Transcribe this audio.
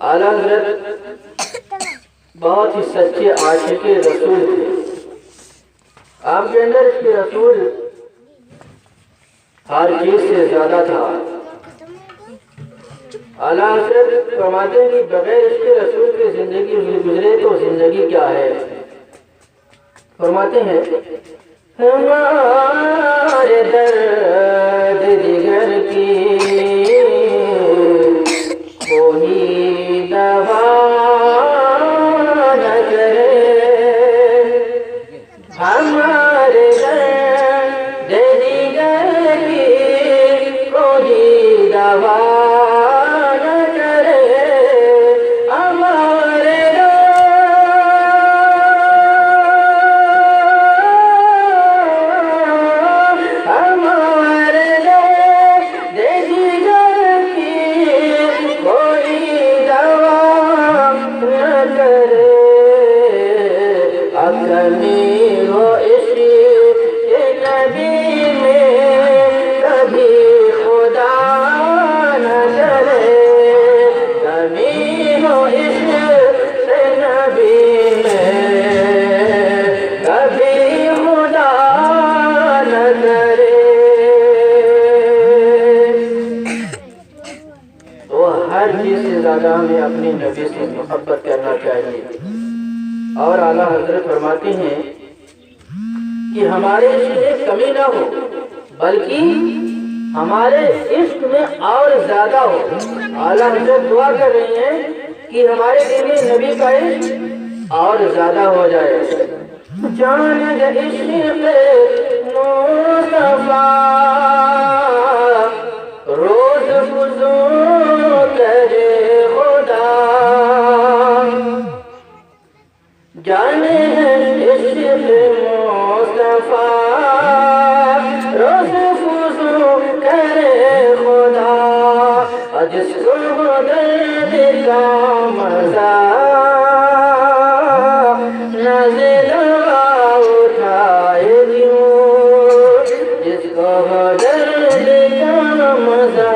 اعلیٰ حضرت بہت ہی سچے عاشق رسول تھے. آپ کے اندر اس کے رسول ہر چیز سے زیادہ تھا. اعلیٰ حضرت فرماتے ہیں کہ بغیر اس کے رسول کی زندگی گزرے تو زندگی کیا ہے. فرماتے ہیں ہمارے درد جگر کی کوئی دوا نہ کرے. ہمارے درد جگر کی کوئی دوا نہ کرے. ہمارے ہمیں اپنے نبی سے محبت کرنا چاہیے. اور اعلیٰ حضرت فرماتے ہیں کہ ہمارے عشق میں کمی نہ ہو بلکہ ہمارے عشق میں اور زیادہ ہو. اعلیٰ حضرت دعا کر رہی ہیں کہ ہمارے دل میں نبی کا عشق اور زیادہ ہو جائے. جان عشق مصطفیٰ روز فزون کرے خدا. جانے عشق مصطفیٰ روز فزون کرے خدا. جس کو درد کا مزہ نازل اٹھائے دیوں. جس کو درد کا مزہ